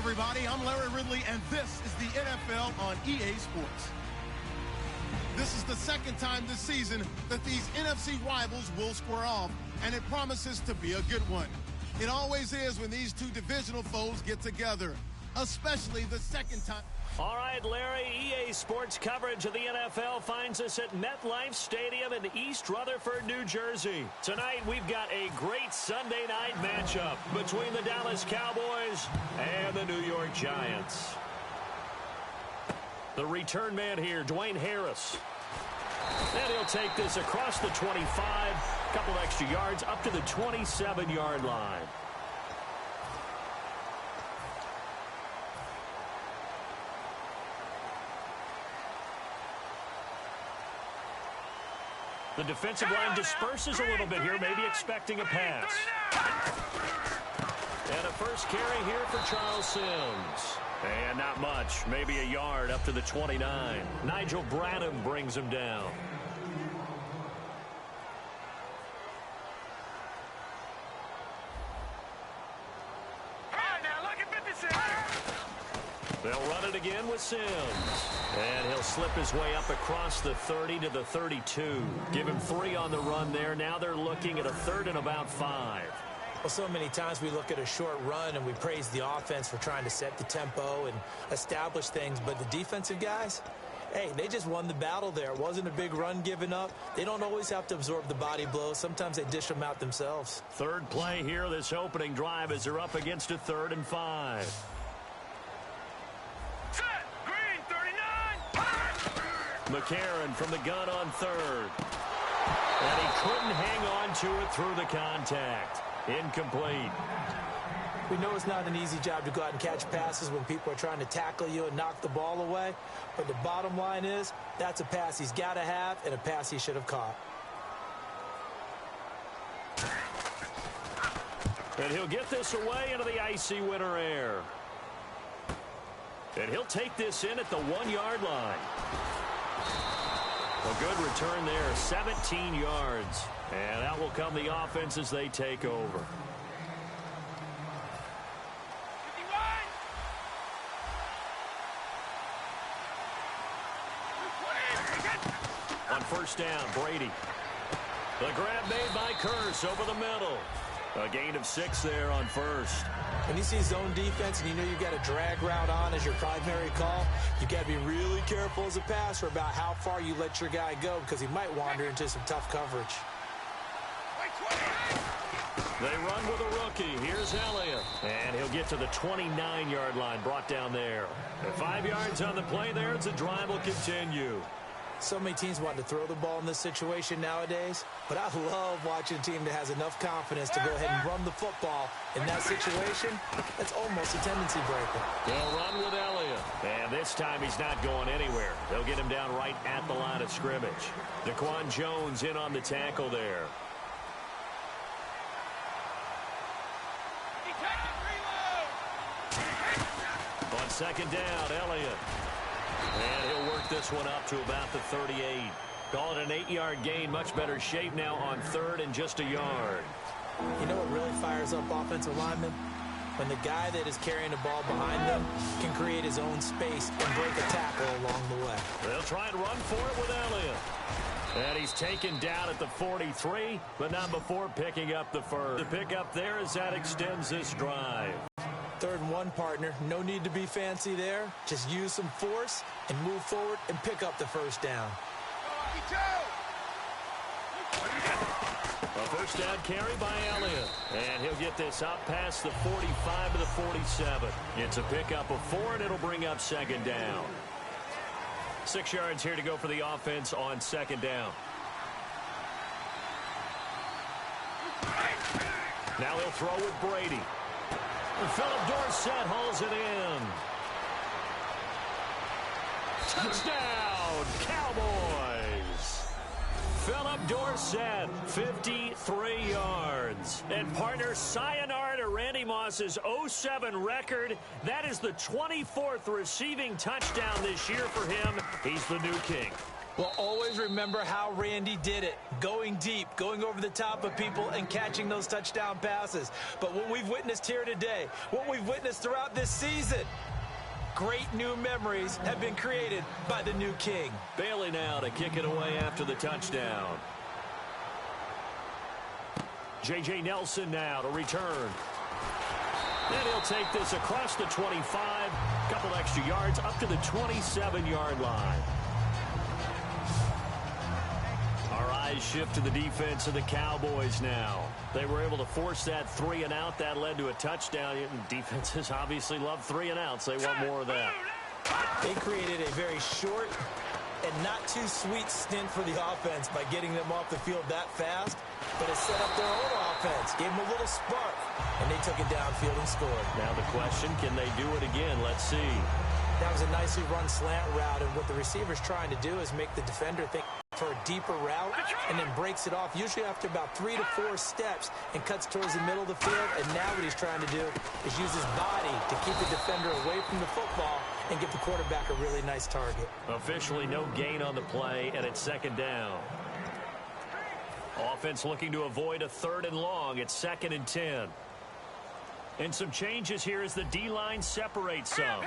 everybody. I'm Larry Ridley, and this is the NFL on EA Sports. This is the second time this season that these NFC rivals will square off, and it promises to be a good one. It always is when these two divisional foes get together, especially the second time. All right, Larry, EA Sports coverage of the NFL finds us at MetLife Stadium in East Rutherford, New Jersey. Tonight, we've got a great Sunday night matchup between the Dallas Cowboys and the New York Giants. The return man here, Dwayne Harris. And he'll take this across the 25, a couple extra yards up to the 27-yard line. The defensive line disperses a little bit here, maybe expecting a pass. And a first carry here for Charles Sims. And not much, maybe a yard up to the 29. Nigel Bradham brings him down. They'll run it again with Sims. And he'll slip his way up across the 30 to the 32. Give him 3 on the run there. Now they're looking at a 3rd and about 5. Well, so many times we look at a short run and we praise the offense for trying to set the tempo and establish things. But the defensive guys, hey, they just won the battle there. It wasn't a big run given up. They don't always have to absorb the body blows. Sometimes they dish them out themselves. Third play here, this opening drive, as they're up against a 3rd and 5. McCarron from the gun on 3rd. And he couldn't hang on to it through the contact. Incomplete. We know it's not an easy job to go out and catch passes when people are trying to tackle you and knock the ball away. But the bottom line is, that's a pass he's got to have and a pass he should have caught. And he'll get this away into the icy winter air. And he'll take this in at the 1-yard line. A good return there, 17 yards. And out will come the offense as they take over. On first down, Brady. The grab made by Kearse over the middle. A gain of 6 there on first. When you see zone defense and you know you've got a drag route on as your primary call, you've got to be really careful as a passer about how far you let your guy go because he might wander into some tough coverage. They run with a rookie. Here's Elliott. And he'll get to the 29-yard line, brought down there. And 5 yards on the play there as the drive will continue. So many teams want to throw the ball in this situation nowadays, but I love watching a team that has enough confidence to go ahead and run the football. In that situation, that's almost a tendency breaker. They'll run with Elliott. And this time he's not going anywhere. They'll get him down right at the line of scrimmage. Daquan Jones in on the tackle there. On second down, Elliott. And he'll work this one up to about the 38. Call it an 8-yard gain. Much better shape now on 3rd and just a yard. You know what really fires up offensive linemen? When the guy that is carrying the ball behind them can create his own space and break a tackle along the way. They'll try and run for it with Elliott. And he's taken down at the 43, but not before picking up the 1st. The pickup there as that extends this drive. 3rd and 1, partner. No need to be fancy there. Just use some force and move forward and pick up the first down. A first down carry by Elliott. And he'll get this up past the 45 to the 47. It's a pickup of 4, and it'll bring up second down. 6 yards here to go for the offense on second down. Now he'll throw with Brady. Philip Dorsett hauls it in. Touchdown, Cowboys. Philip Dorsett, 53 yards. And partner, sayonara to Randy Moss's 07 record. That is the 24th receiving touchdown this year for him. He's the new king. Well, always remember how Randy did it. Going deep, going over the top of people, and catching those touchdown passes. But what we've witnessed here today, what we've witnessed throughout this season, great new memories have been created by the new king. Bailey now to kick it away after the touchdown. J.J. Nelson now to return. And he'll take this across the 25, couple extra yards up to the 27-yard line. Our eyes shift to the defense of the Cowboys now. They were able to force that 3-and-out. That led to a touchdown. Defenses obviously love 3-and-outs. They want more of that. They created a very short and not too sweet stint for the offense by getting them off the field that fast, but it set up their own offense, gave them a little spark, and they took it downfield and scored. Now the question, can they do it again? Let's see. That was a nicely run slant route, and what the receiver's trying to do is make the defender think for a deeper route and then breaks it off, usually after about 3 to 4 steps, and cuts towards the middle of the field. And now what he's trying to do is use his body to keep the defender away from the football and give the quarterback a really nice target. Officially no gain on the play, and it's second down. Offense looking to avoid a 3rd and long. It's 2nd and 10. And some changes here as the D-line separates some.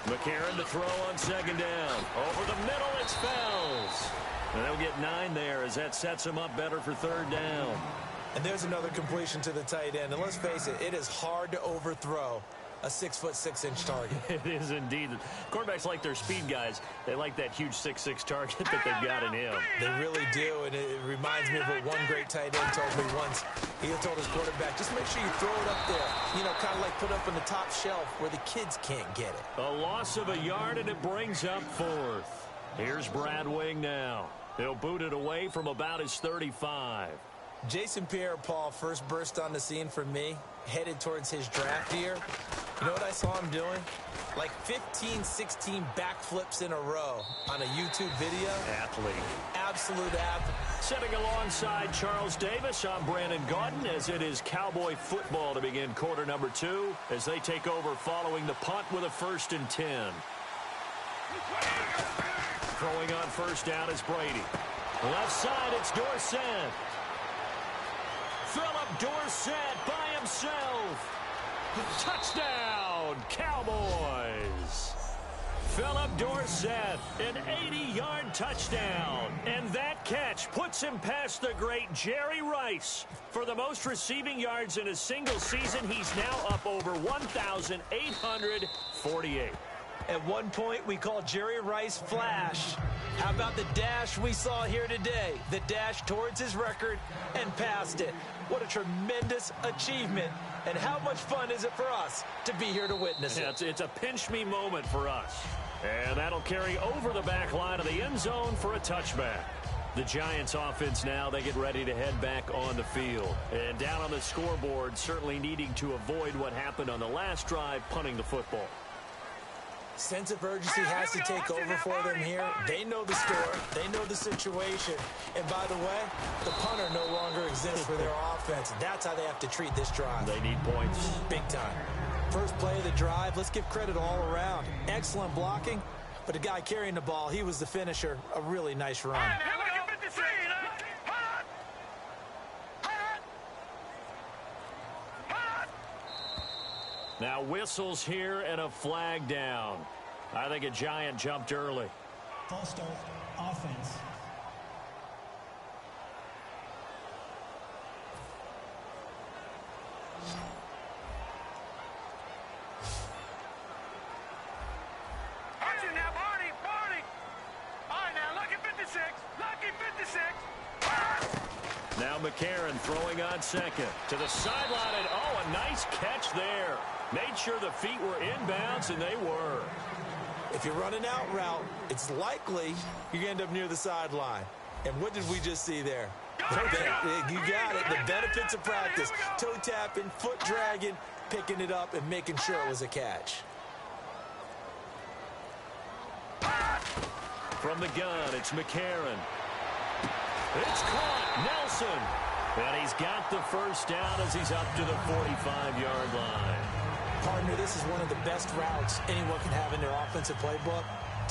McCarron to throw on 2nd down. Over the middle, it's Fells. And they'll get 9 there as that sets them up better for 3rd down. And there's another completion to the tight end. And let's face it, it is hard to overthrow a 6'6" target. It is indeed. Quarterbacks like their speed guys. They like that huge 6'6" target that they've got in him. They really do, and it reminds me of what one great tight end told me once. He told his quarterback, just make sure you throw it up there. You know, kind of like put up on the top shelf where the kids can't get it. A loss of a yard, and it brings up 4th. Here's Brad Wing now. He'll boot it away from about his 35. Jason Pierre-Paul first burst on the scene for me, headed towards his draft year. You know what I saw him doing? Like 15, 16 backflips in a row on a YouTube video. Athlete. Absolute athlete. Sitting alongside Charles Davis, I'm Brandon Gaudin, as it is Cowboy football to begin quarter number 2 as they take over following the punt with a 1st and 10. Throwing on 1st down is Brady. Left side, it's Dorsett. Philip Dorsett by himself. Touchdown, Cowboys. Philip Dorsett, an 80-yard touchdown. And that catch puts him past the great Jerry Rice. For the most receiving yards in a single season, he's now up over 1,848. At one point, we called Jerry Rice Flash. How about the dash we saw here today? The dash towards his record and past it. What a tremendous achievement. And how much fun is it for us to be here to witness it? It's a pinch-me moment for us. And that'll carry over the back line of the end zone for a touchback. The Giants offense now, they get ready to head back on the field. And down on the scoreboard, certainly needing to avoid what happened on the last drive, punting the football. Sense of urgency has to take over for them here. They know the score. They know the situation. And by the way, the punter no longer exists for their offense. That's how they have to treat this drive. They need points. Big time. First play of the drive, let's give credit all around. Excellent blocking, but the guy carrying the ball, he was the finisher. A really nice run. Now whistles here and a flag down. I think a Giant jumped early. False start, offense. Action now, Barney. All right, now, lucky 56. Now McCarron throwing on 2nd. To the sideline, and oh, a nice catch there. Made sure the feet were inbounds, and they were. If you're running out route, it's likely you're going to end up near the sideline. And what did we just see there? You got it. The benefits of practice. Toe tapping, foot dragging, picking it up, and making sure it was a catch. From the gun, it's McCarron. It's caught. Nelson. And he's got the 1st down as he's up to the 45-yard line. Partner, this is one of the best routes anyone can have in their offensive playbook.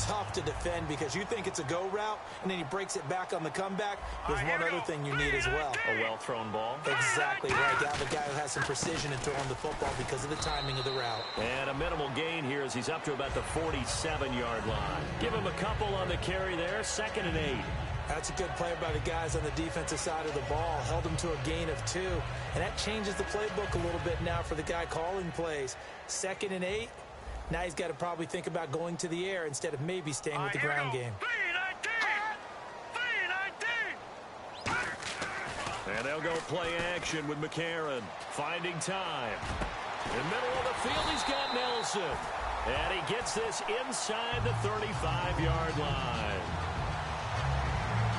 tough to defend because you think it's a go route, and then he breaks it back on the comeback. There's one other thing you need as well. A well-thrown ball. Exactly right. You have a guy who has some precision in throwing the football because of the timing of the route. And a minimal gain here as he's up to about the 47-yard line. Give him a couple on the carry there. 2nd and 8. That's a good play by the guys on the defensive side of the ball. Held him to a gain of 2. And that changes the playbook a little bit now for the guy calling plays. 2nd and 8. Now he's got to probably think about going to the air instead of maybe staying with the ground game. And they'll go play action with McCarron. Finding time. In the middle of the field, he's got Nelson. And he gets this inside the 35-yard line.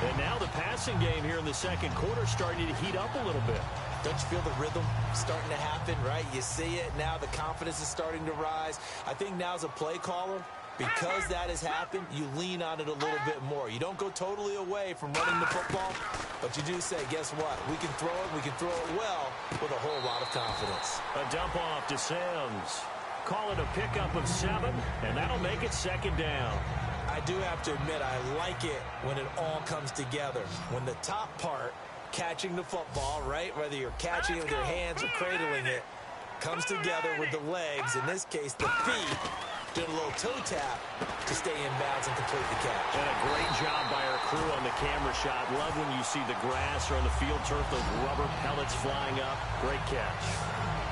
And now the passing game here in the second quarter starting to heat up a little bit. Don't you feel the rhythm starting to happen, right? You see it. Now the confidence is starting to rise. I think now as a play caller, because that has happened, you lean on it a little bit more. You don't go totally away from running the football, but you do say, guess what? We can throw it. We can throw it well with a whole lot of confidence. A dump off to Sims. Call it a pickup of 7, and that'll make it 2nd down. I do have to admit, I like it when it all comes together. When the top part, catching the football, right, whether you're catching it with your hands or cradling it, comes together with the legs, in this case the feet, did a little toe tap to stay in bounds and complete the catch. And a great job by our crew on the camera shot. Love when you see the grass or on the field turf, those rubber pellets flying up. Great catch.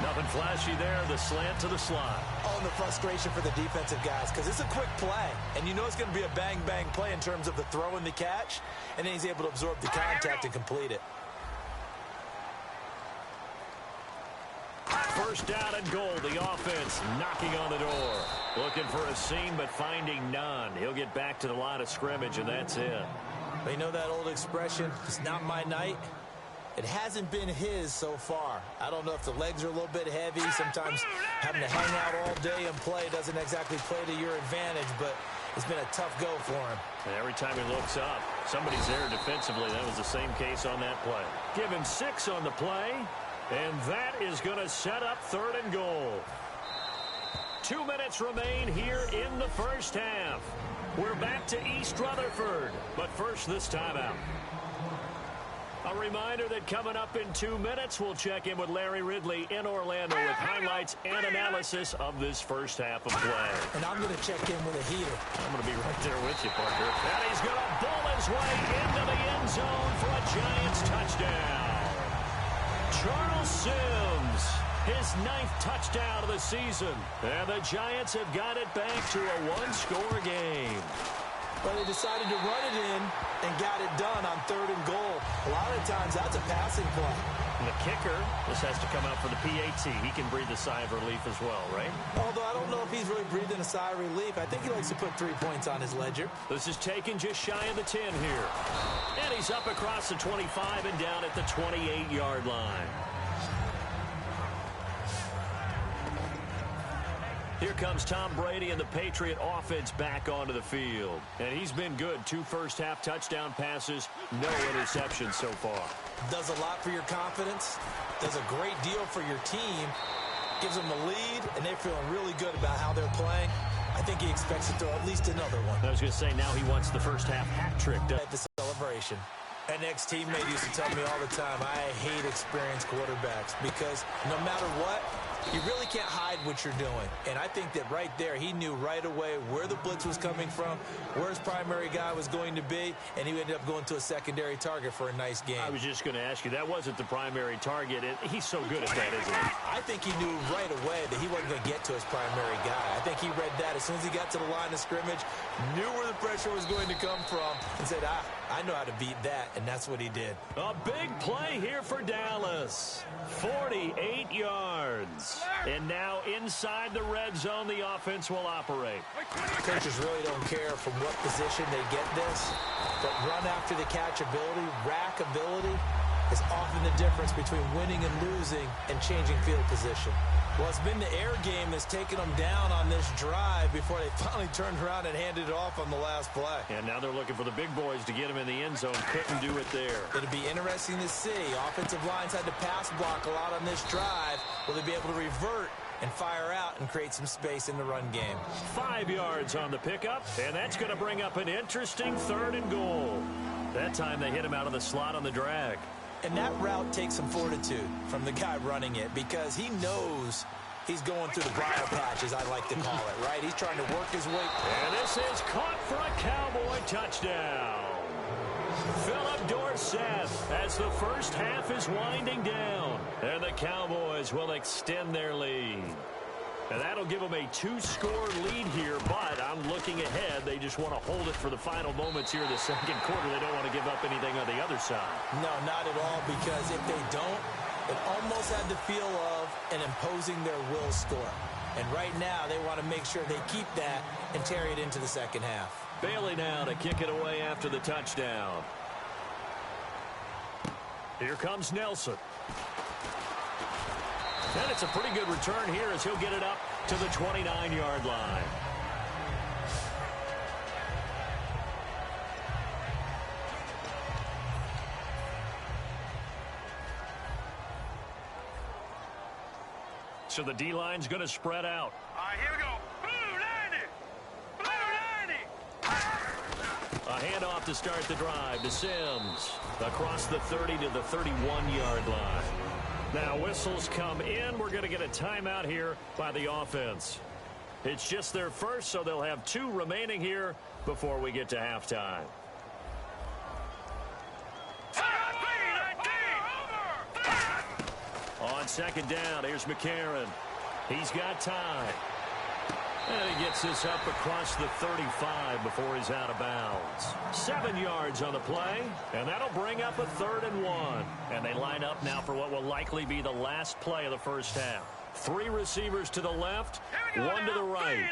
Nothing flashy there, the slant to the slot. Oh, and the frustration for the defensive guys, because it's a quick play, and you know it's going to be a bang-bang play in terms of the throw and the catch, and then he's able to absorb the contact and complete it. First down and goal, the offense knocking on the door. Looking for a seam, but finding none. He'll get back to the line of scrimmage, and that's it. But you know that old expression, it's not my night? It hasn't been his so far. I don't know if the legs are a little bit heavy. Sometimes having to hang out all day and play doesn't exactly play to your advantage, but it's been a tough go for him. And every time he looks up, somebody's there defensively. That was the same case on that play. Give him 6 on the play, and that is going to set up 3rd and goal. 2 minutes remain here in the first half. We're back to East Rutherford, but first this timeout. A reminder that coming up in 2 minutes, we'll check in with Larry Ridley in Orlando with highlights and analysis of this first half of play. And I'm going to check in with a heater. I'm going to be right there with you, partner. And he's going to bowl his way into the end zone for a Giants touchdown. Charles Sims, his 9th touchdown of the season. And the Giants have got it back to a 1-score game. But they decided to run it in and got it done on 3rd and goal. A lot of times that's a passing play. And the kicker, this has to come out for the PAT. He can breathe a sigh of relief as well, right? Although I don't know if he's really breathing a sigh of relief. I think he likes to put 3 points on his ledger. This is taken just shy of the 10 here. And he's up across the 25 and down at the 28-yard line. Here comes Tom Brady and the Patriot offense back onto the field. And he's been good. 2 first-half touchdown passes, no interceptions so far. Does a lot for your confidence. Does a great deal for your team. Gives them the lead, and they're feeling really good about how they're playing. I think he expects to throw at least another one. I was going to say, now he wants the first-half hat trick. At the celebration. An ex-teammate used to tell me all the time, I hate experienced quarterbacks because no matter what, you really can't hide what you're doing. And I think that right there, he knew right away where the blitz was coming from, where his primary guy was going to be, and he ended up going to a secondary target for a nice game. I was just going to ask you, that wasn't the primary target. He's so good at that, isn't he? I think he knew right away that he wasn't going to get to his primary guy. I think he read that as soon as he got to the line of scrimmage, knew where the pressure was going to come from, and said, I know how to beat that, and that's what he did. A big play here for Dallas. 48 yards. And now inside the red zone, the offense will operate. Coaches really don't care from what position they get this, but run after the catch ability, rack ability is often the difference between winning and losing and changing field position. Well, it's been the air game that's taken them down on this drive before they finally turned around and handed it off on the last play. And now they're looking for the big boys to get him in the end zone. Couldn't do it there. It'll be interesting to see. Offensive lines had to pass block a lot on this drive. Will they be able to revert and fire out and create some space in the run game? 5 yards on the pickup, and that's going to bring up an interesting 3rd and goal. That time they hit him out of the slot on the drag. And that route takes some fortitude from the guy running it because he knows he's going through the briar patch, as I like to call it, right? He's trying to work his way. And this is caught for a Cowboy touchdown. Philip Dorsett as the first half is winding down. And the Cowboys will extend their lead. And that'll give them a 2-score lead here, but I'm looking ahead. They just want to hold it for the final moments here in the second quarter. They don't want to give up anything on the other side. No, not at all, because if they don't, it almost had the feel of an imposing their will score. And right now, they want to make sure they keep that and carry it into the second half. Bailey now to kick it away after the touchdown. Here comes Nelson. And it's a pretty good return here as he'll get it up to the 29-yard line. So the D-line's going to spread out. All right, here we go. Blue 90. Blue 90. A handoff to start the drive to Sims. Across the 30 to the 31-yard line. Now whistles come in. We're going to get a timeout here by the offense. It's just their first, so they'll have 2 remaining here before we get to halftime. On second down, here's McCarron. He's got time. And he gets this up across the 35 before he's out of bounds. 7 yards on the play, and that'll bring up a 3rd and 1. And they line up now for what will likely be the last play of the first half. 3 receivers to the left, 1 to the right.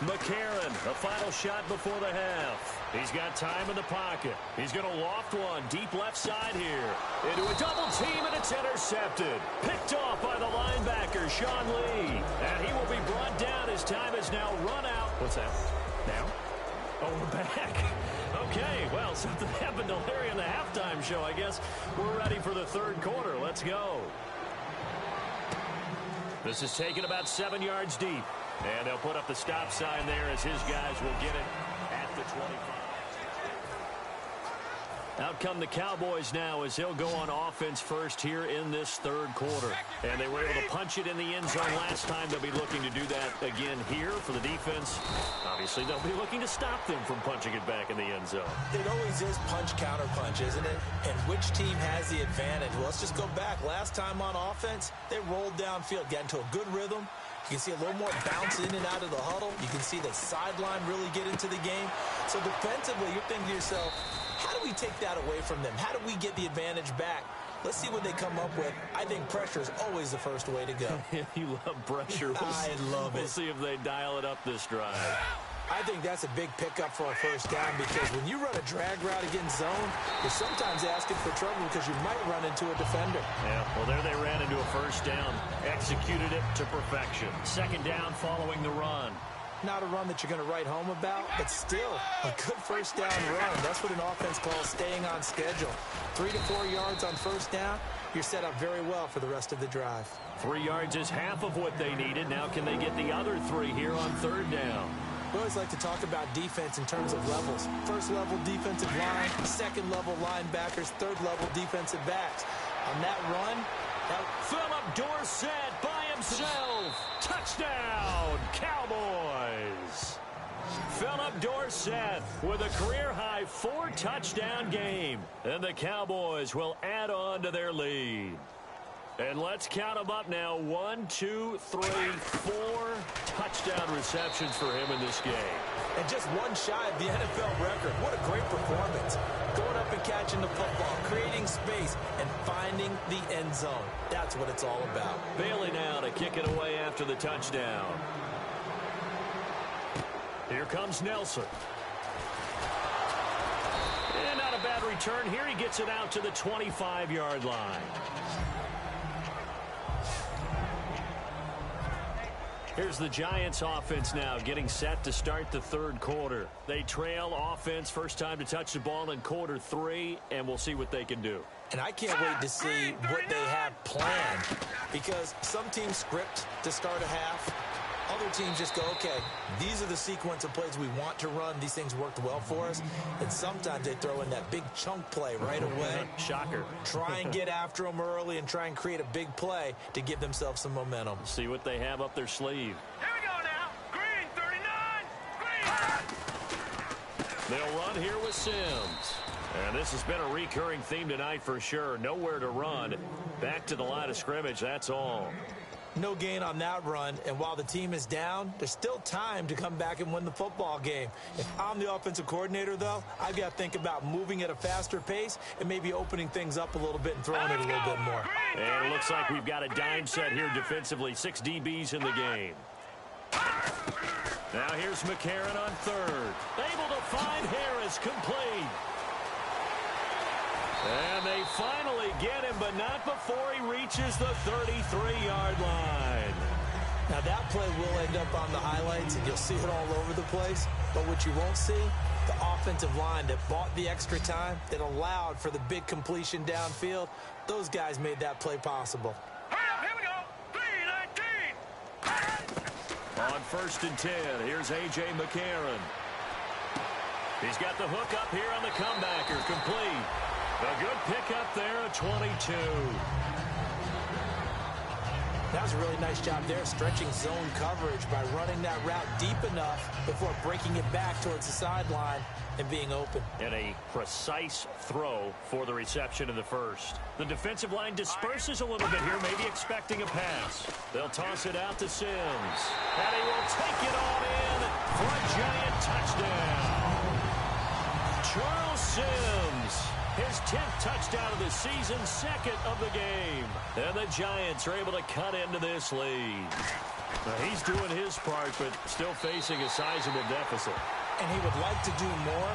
McCarron, a final shot before the half. He's got time in the pocket. He's going to loft one deep left side here. Into a double team, and it's intercepted. Picked off by the linebacker, Sean Lee. And he will be brought down. His time is now run out. What's that? Now? Oh, we're back. Okay, well, something happened to Larry in the halftime show, I guess. We're ready for the 3rd quarter. Let's go. This is taken about 7 yards deep. And they'll put up the stop sign there as his guys will get it at the 25. Out come the Cowboys now as he'll go on offense first here in this 3rd quarter. And they were able to punch it in the end zone last time. They'll be looking to do that again here for the defense. Obviously, they'll be looking to stop them from punching it back in the end zone. It always is punch-counter-punch, isn't it? And which team has the advantage? Well, let's just go back. Last time on offense, they rolled downfield, got into a good rhythm. You can see a little more bounce in and out of the huddle. You can see the sideline really get into the game. So defensively, you're thinking to yourself, how do we take that away from them? How do we get the advantage back? Let's see what they come up with. I think pressure is always the first way to go. You love pressure. I love it. We'll see if they dial it up this drive. I think that's a big pickup for a first down because when you run a drag route against zone, you're sometimes asking for trouble because you might run into a defender. Yeah, well, there they ran into a first down. Executed it to perfection. Second down following the run. Not a run that you're going to write home about, but still a good first down run. That's what an offense calls staying on schedule. 3 to 4 yards on first down, you're set up very well for the rest of the drive. 3 yards is half of what they needed. Now can they get the other 3 here on 3rd down? We always like to talk about defense in terms of levels. First level defensive line, second level linebackers, third level defensive backs. On that run, Philip Dorsett by himself. Touchdown, Cowboys. Philip Dorsett with a career-high 4-touchdown game. And the Cowboys will add on to their lead. And let's count them up now. 1, 2, 3, 4 touchdown receptions for him in this game. And just one shy of the NFL record. What a great performance. Going up and catching the football, creating space, and finding the end zone. That's what it's all about. Bailey now to kick it away after the touchdown. Here comes Nelson. And not a bad return here. He gets it out to the 25-yard line. Here's the Giants offense now getting set to start the third quarter. They trail offense first time to touch the ball in quarter 3, and we'll see what they can do. And I can't wait to see what they have planned, because some teams script to start a half. Other teams just go, okay, these are the sequence of plays we want to run. These things worked well for us. And sometimes they throw in that big chunk play right away. Shocker. Try and get after them early and try and create a big play to give themselves some momentum. See what they have up their sleeve. Here we go now. Green, 39. Green. They'll run here with Sims. And this has been a recurring theme tonight for sure. Nowhere to run. Back to the line of scrimmage, that's all. No gain on that run, and while the team is down, there's still time to come back and win the football game. If I'm the offensive coordinator, though, I've got to think about moving at a faster pace and maybe opening things up a little bit and throwing it a little bit more. And it looks like we've got a dime set here defensively. 6 DBs in the game. Now here's McCarron on third. Able to find Harris, complete. And they finally get him, but not before he reaches the 33-yard line. Now that play will end up on the highlights, and you'll see it all over the place. But what you won't see, the offensive line that bought the extra time, that allowed for the big completion downfield, those guys made that play possible. Hurry up, here we go. 3-19. On 1st and 10, here's A.J. McCarron. He's got the hook up here on the comebacker, complete. A good pickup there at 22. That was a really nice job there, stretching zone coverage by running that route deep enough before breaking it back towards the sideline and being open. And a precise throw for the reception in the first. The defensive line disperses a little bit here, maybe expecting a pass. They'll toss it out to Sims. And he will take it on in for a Giant touchdown. Charles Sims. His 10th touchdown of the season, 2nd of the game. And the Giants are able to cut into this lead. Now, he's doing his part, but still facing a sizable deficit. And he would like to do more,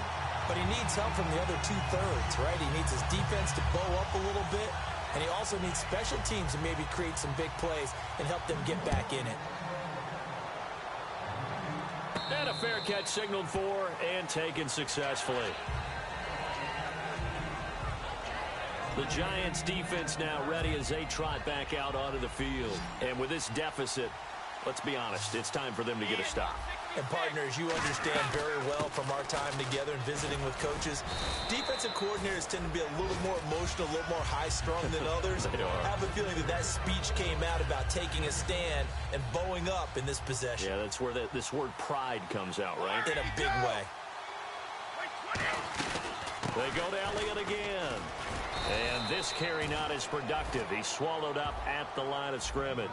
but he needs help from the other 2/3, right? He needs his defense to bow up a little bit, and he also needs special teams to maybe create some big plays and help them get back in it. And a fair catch signaled for and taken successfully. The Giants defense now ready as they trot back out onto the field. And with this deficit, let's be honest, it's time for them to get a stop. And partners, you understand very well from our time together and visiting with coaches, defensive coordinators tend to be a little more emotional, a little more high-strung than others. They are. I have a feeling that speech came out about taking a stand and bowing up in this possession. Yeah, that's where this word pride comes out, right? In a big way. They go to Elliott again. And this carry not as productive. He's swallowed up at the line of scrimmage.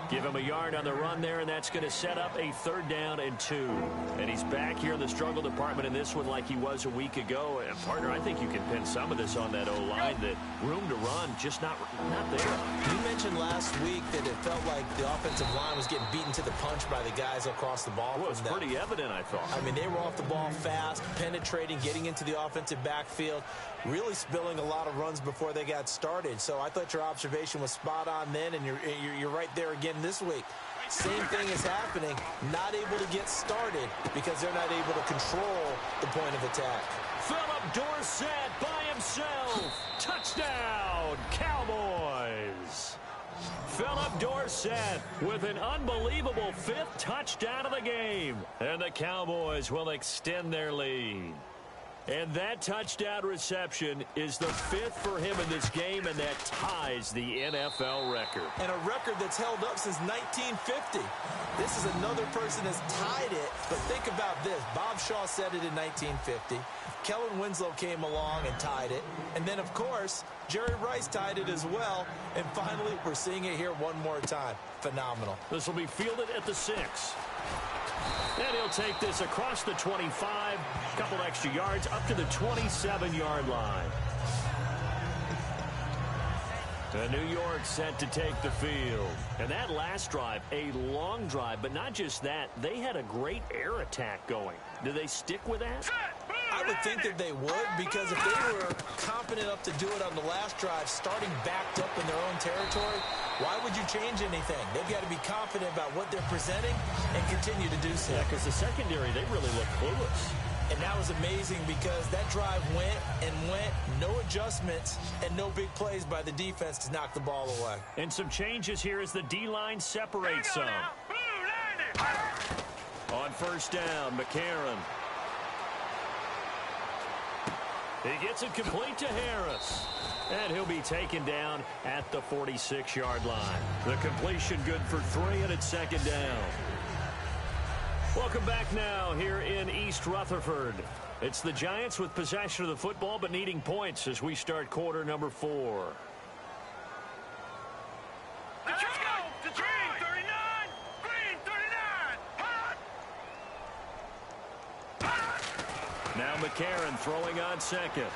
Give him a yard on the run there, and that's going to set up a 3rd down and 2. And he's back here in the struggle department in this one like he was a week ago. And, partner, I think you can pin some of this on that O-line, that room to run just not there. You mentioned last week that it felt like the offensive line was getting beaten to the punch by the guys across the ball. Well, it was pretty evident, I thought. I mean, they were off the ball fast, penetrating, getting into the offensive backfield, really spilling a lot of runs before they got started. So I thought your observation was spot on then, and you're right there again this week. Same thing is happening, not able to get started because they're not able to control the point of attack. Philip Dorsett by himself. Touchdown, Cowboys. Philip Dorsett with an unbelievable 5th touchdown of the game. And the Cowboys will extend their lead. And that touchdown reception is the 5th for him in this game, and that ties the NFL record. And a record that's held up since 1950. This is another person that's tied it, but think about this. Bob Shaw said it in 1950. Kellen Winslow came along and tied it. And then, of course, Jerry Rice tied it as well. And finally, we're seeing it here one more time. Phenomenal. This will be fielded at the 6. And he'll take this across the 25, a couple extra yards, up to the 27-yard line. And New York set to take the field. And that last drive, a long drive, but not just that, they had a great air attack going. Do they stick with that? I would think that they would, because if they were confident enough to do it on the last drive, starting backed up in their own territory, why would you change anything? They've got to be confident about what they're presenting and continue to do so. Yeah, because the secondary, they really look clueless. And that was amazing because that drive went and went, no adjustments, and no big plays by the defense to knock the ball away. And some changes here as the D-line separates some. On first down, McCarron. He gets it complete to Harris. And he'll be taken down at the 46-yard line. The completion good for 3, and it's second down. Welcome back now here in East Rutherford. It's the Giants with possession of the football but needing points as we start quarter number 4. Let's go! To Green, 39! Green, 39! Hot! Hot! Now McCarron throwing on second.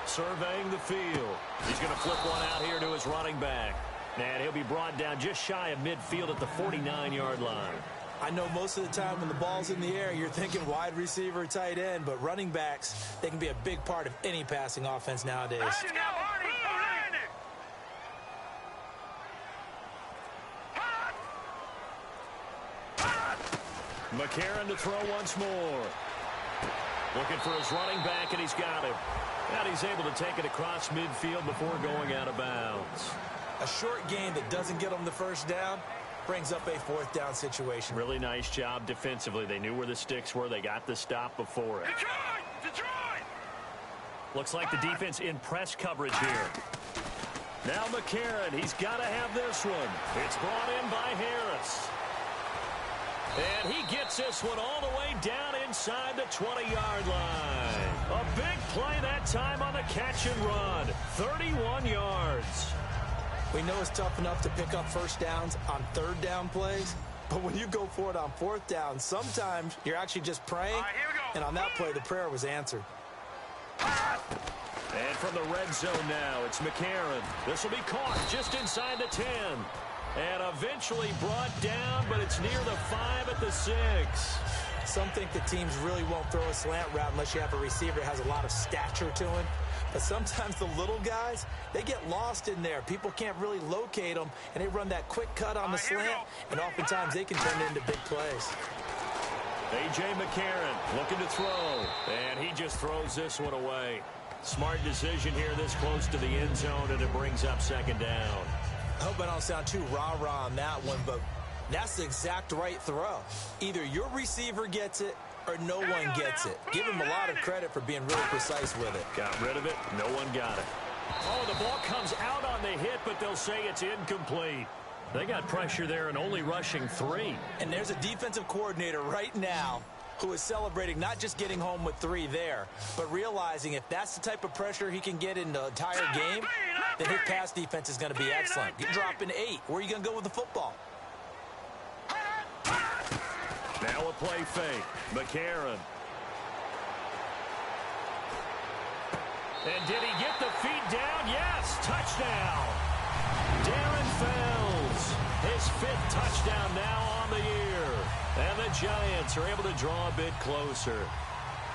Surveying the field. He's going to flip one out here to his running back. And he'll be brought down just shy of midfield at the 49-yard line. I know most of the time when the ball's in the air, you're thinking wide receiver, tight end, but running backs, they can be a big part of any passing offense nowadays. Let's go, Arnie! Hot! Hot! McCarron to throw once more. Looking for his running back, and he's got him. And he's able to take it across midfield before going out of bounds. A short gain that doesn't get them the first down brings up a fourth down situation. Really nice job defensively. They knew where the sticks were. They got the stop before it. Detroit! Detroit! Looks like the defense in press coverage here. Now McCarron, he's got to have this one. It's brought in by Harris. And he gets this one all the way down inside the 20-yard line. A big play that time on the catch and run. 31 yards. We know it's tough enough to pick up first downs on third down plays, but when you go for it on fourth down, sometimes you're actually just praying, All right, here we go. and on that play, the prayer was answered. And from the red zone now, it's McCarron. This will be caught just inside the 10. And eventually brought down, but it's near the 5 at the 6. Some think the teams really won't throw a slant route unless you have a receiver that has a lot of stature to him. But sometimes the little guys, they get lost in there. People can't really locate them, and they run that quick cut on the slant, and oftentimes they can turn it into big plays. A.J. McCarron looking to throw, and he just throws this one away. Smart decision here this close to the end zone, and it brings up second down. I hope I don't sound too rah-rah on that one, but that's the exact right throw. Either your receiver gets it or no one gets it. Give him a lot of credit for being really precise with it. Got rid of it. No one got it. Oh, the ball comes out on the hit, but they'll say it's incomplete. They got pressure there and only rushing 3. And there's a defensive coordinator right now who is celebrating not just getting home with 3 there, but realizing if that's the type of pressure he can get in the entire game, then his pass defense is going to be excellent. You're dropping 8. Where are you going to go with the football? Now a play fake. McCarron. And did he get the feet down? Yes, touchdown. Darren Fells, his 5th touchdown now on the year. And the Giants are able to draw a bit closer.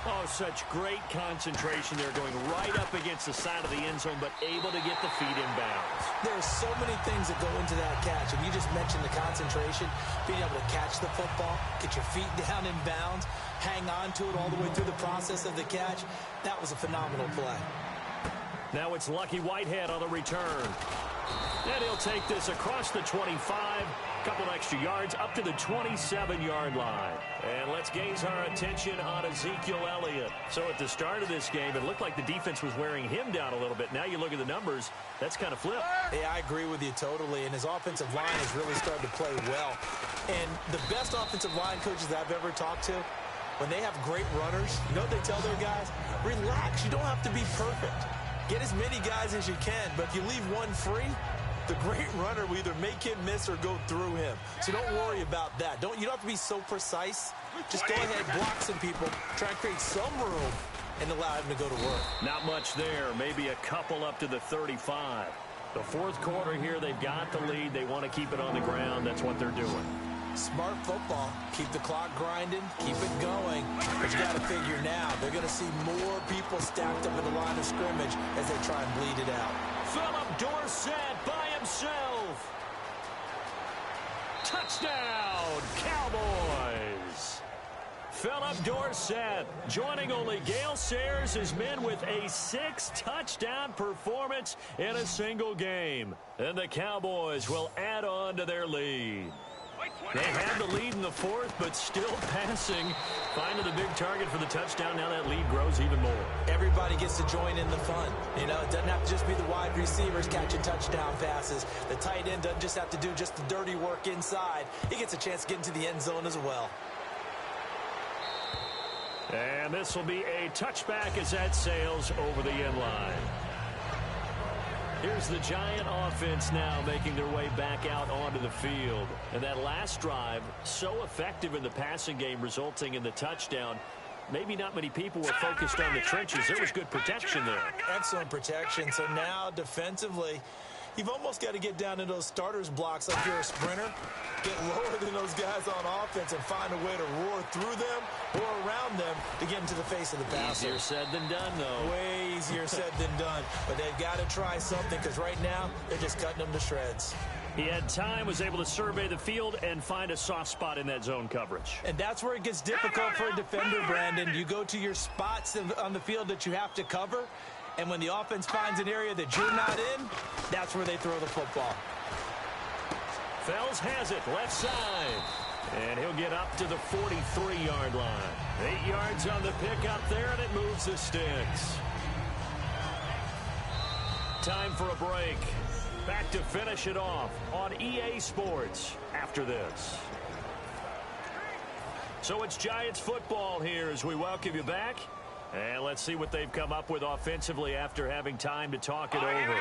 Oh, such great concentration there, going right up against the side of the end zone, but able to get the feet in bounds. There are so many things that go into that catch, and you just mentioned the concentration, being able to catch the football, get your feet down in bounds, hang on to it all the way through the process of the catch. That was a phenomenal play. Now it's Lucky Whitehead on the return. And he'll take this across the 25, couple extra yards up to the 27-yard line. And let's gaze our attention on Ezekiel Elliott. So at the start of this game, it looked like the defense was wearing him down a little bit. Now you look at the numbers, that's kind of flipped. Yeah, I agree with you totally. And his offensive line has really started to play well. And the best offensive line coaches I've ever talked to, when they have great runners, you know what they tell their guys? Relax. You don't have to be perfect. Get as many guys as you can, but if you leave one free, the great runner will either make him miss or go through him. So don't worry about that. You don't have to be so precise. Just go ahead, block some people, try and create some room, and allow him to go to work. Not much there. Maybe a couple up to the 35. The fourth quarter here, they've got the lead. They want to keep it on the ground. That's what they're doing. Smart football. Keep the clock grinding, keep it going. But you got to figure now, they're going to see more people stacked up at the line of scrimmage as they try and bleed it out. Philip Dorsett by himself. Touchdown, Cowboys. Philip Dorsett joining only Gale Sayers' men with a 6-touchdown performance in a single game. And the Cowboys will add on to their lead. They had the lead in the fourth, but still passing. Finding the big target for the touchdown. Now that lead grows even more. Everybody gets to join in the fun. You know, it doesn't have to just be the wide receivers catching touchdown passes. The tight end doesn't just have to do just the dirty work inside. He gets a chance to get into the end zone as well. And this will be a touchback as that sails over the end line. Here's the Giant offense now making their way back out onto the field. And that last drive, so effective in the passing game, resulting in the touchdown. Maybe not many people were focused on the trenches. There was good protection there. Excellent protection. So now defensively, you've almost got to get down to those starters blocks like you're a sprinter. Get lower than those guys on offense and find a way to roar through them or around them to get into the face of the passer. Easier said than done, though. Way easier said than done. But they've got to try something because right now they're just cutting them to shreds. He had time, was able to survey the field and find a soft spot in that zone coverage. And that's where it gets difficult for a defender, Brandon. You go to your spots on the field that you have to cover, and when the offense finds an area that you're not in, that's where they throw the football. Fells has it, left side. And he'll get up to the 43-yard line. 8 yards on the pickup there, and it moves the sticks. Time for a break. Back to finish it off on EA Sports after this. So it's Giants football here as we welcome you back. And let's see what they've come up with offensively after having time to talk it over.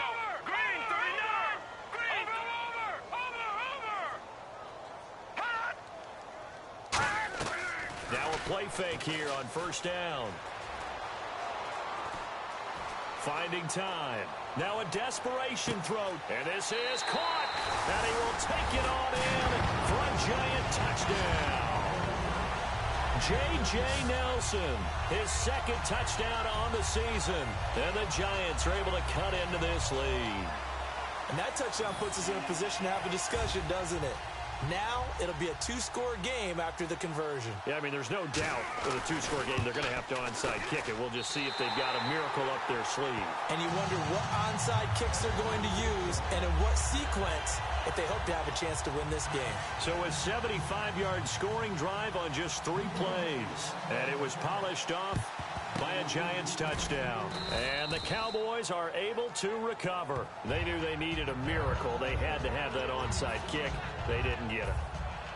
Now a play fake here on first down. Finding time. Now a desperation throw. And this is caught. And he will take it on in for a Giant touchdown. J.J. Nelson, his second touchdown on the season. And the Giants are able to cut into this lead. And that touchdown puts us in a position to have a discussion, doesn't it? Now it'll be a 2-score game after the conversion. Yeah, I mean, there's no doubt with a 2-score game they're going to have to onside kick it. We'll just see if they've got a miracle up their sleeve. And you wonder what onside kicks they're going to use and in what sequence if they hope to have a chance to win this game. So a 75-yard scoring drive on just 3 plays. And it was polished off by a Giants touchdown. And the Cowboys are able to recover. They knew they needed a miracle. They had to have that onside kick. They didn't get it.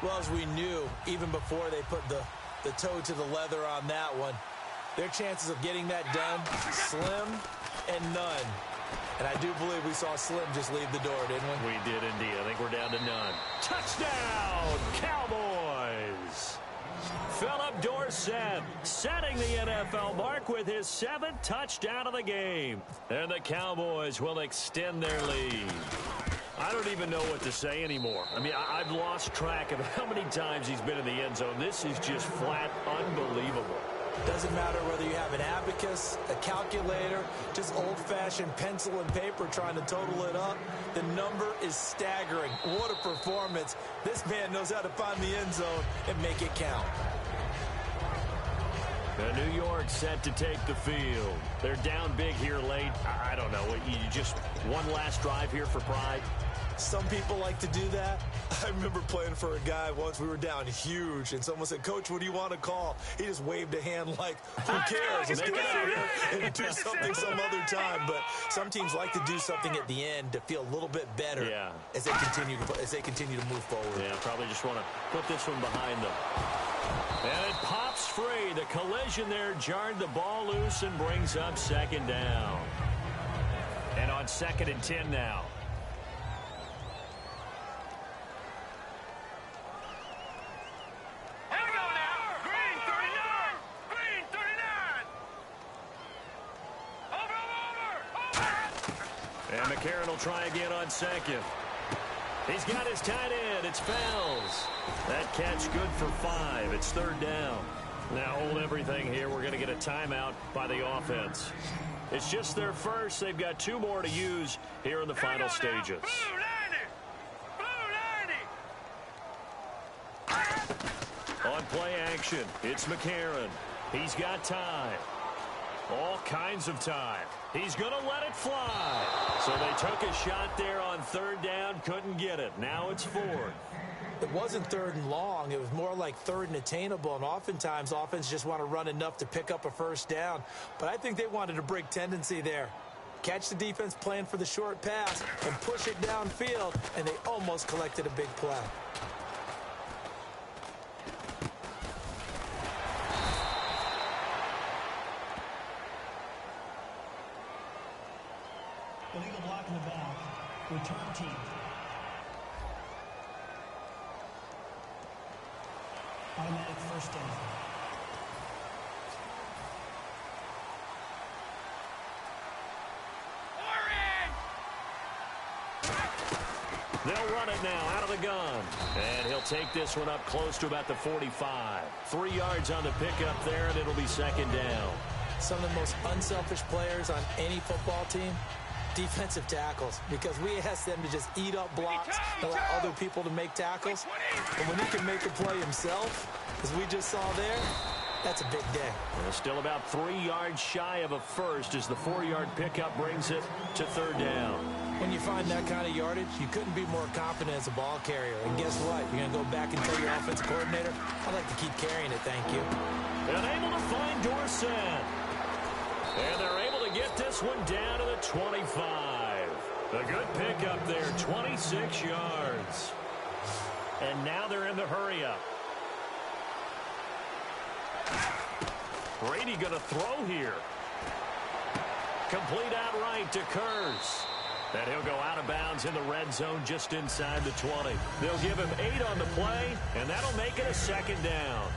Well, as we knew, even before they put the toe to the leather on that one, their chances of getting that done, slim and none. And I do believe we saw Slim just leave the door, didn't we? We did indeed. I think we're down to none. Touchdown, Cowboys! Philip Dorsett setting the NFL mark with his 7th touchdown of the game. And the Cowboys will extend their lead. I don't even know what to say anymore. I mean, I've lost track of how many times he's been in the end zone. This is just flat unbelievable. Doesn't matter whether you have an abacus, a calculator, just old-fashioned pencil and paper trying to total it up. The number is staggering. What a performance. This man knows how to find the end zone and make it count. New York set to take the field. They're down big here late. I don't know. You just one last drive here for pride. Some people like to do that. I remember playing for a guy once. We were down huge, and someone said, "Coach, what do you want to call?" He just waved a hand like, "Who cares? Let's get out of here and do something some other time." But some teams like to do something at the end to feel a little bit better as they continue to move forward. Yeah, probably just want to put this one behind them. And it pops free. The collision there jarred the ball loose and brings up second down. And on 2nd and 10 now. And McCarron will try again on 2nd. He's got his tight end. It's Fells. That catch good for 5. It's 3rd down. Now hold everything here. We're going to get a timeout by the offense. It's just their first. They've got 2 more to use here in the final stages. On play action, it's McCarron. He's got time. All kinds of time. He's going to let it fly. So they took a shot there on 3rd down, couldn't get it. Now it's 4th. It wasn't 3rd and long. It was more like 3rd and attainable, and oftentimes offense just want to run enough to pick up a 1st down. But I think they wanted to break tendency there. Catch the defense playing for the short pass and push it downfield, and they almost collected a big play. Illegal block in the back. Return team. Automatic 1st down. They'll run it now out of the gun. And he'll take this one up close to about the 45. 3 yards on the pickup there, and it'll be 2nd down. Some of the most unselfish players on any football team, defensive tackles, because we ask them to just eat up blocks, allow other people to make tackles. And when he can make a play himself, as we just saw there, that's a big day. Well, still about 3 yards shy of a first as the 4-yard pickup brings it to 3rd down. When you find that kind of yardage, you couldn't be more confident as a ball carrier. And guess what? You're going to go back and tell your offensive coordinator, I'd like to keep carrying it, thank you. And able to find Dorsett. And they're able to get this one down to the 25. A good pickup there, 26 yards. And now they're in the hurry-up. Brady going to throw here. Complete outright to Kurz. And he'll go out of bounds in the red zone just inside the 20. They'll give him 8 on the play, and that'll make it a 2nd down.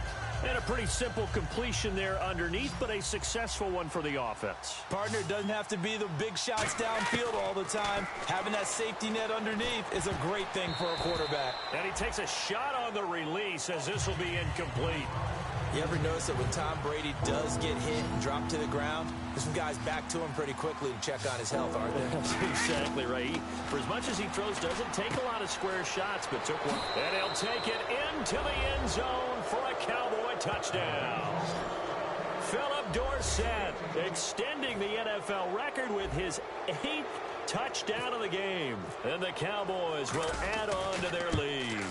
And a pretty simple completion there underneath, but a successful one for the offense. Partner, doesn't have to be the big shots downfield all the time. Having that safety net underneath is a great thing for a quarterback. And he takes a shot on the release as this will be incomplete. You ever notice that when Tom Brady does get hit and drop to the ground, there's some guys back to him pretty quickly to check on his health, aren't there? That's exactly right. For as much as he throws, doesn't take a lot of square shots, but took one. And he'll take it into the end zone for a Cowboy touchdown. Philip Dorsett extending the NFL record with his 8th touchdown of the game. And the Cowboys will add on to their lead.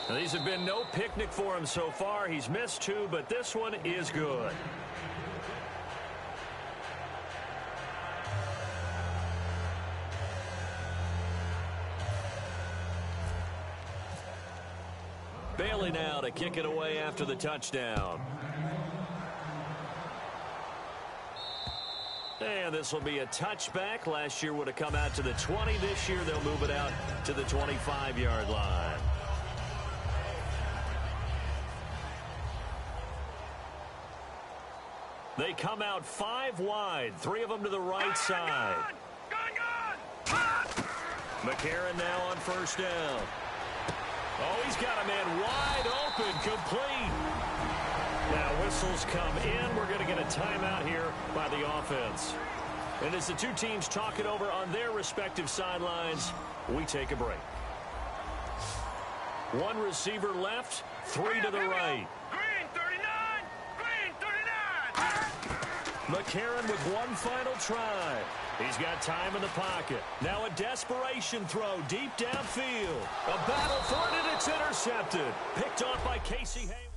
Now, these have been no picnic for him so far. He's missed 2, but this one is good. Bailey now to kick it away after the touchdown. And this will be a touchback. Last year would have come out to the 20. This year they'll move it out to the 25-yard line. They come out 5 wide, 3 of them to the right side. McCarron now on 1st down. Oh, he's got a man wide open, complete. Now whistles come in. We're going to get a timeout here by the offense. And as the 2 teams talk it over on their respective sidelines, we take a break. 1 receiver left, 3 to the right. McCarron with 1 final try. He's got time in the pocket. Now a desperation throw deep downfield. A battle for it, and it's intercepted. Picked off by Casey Hayward.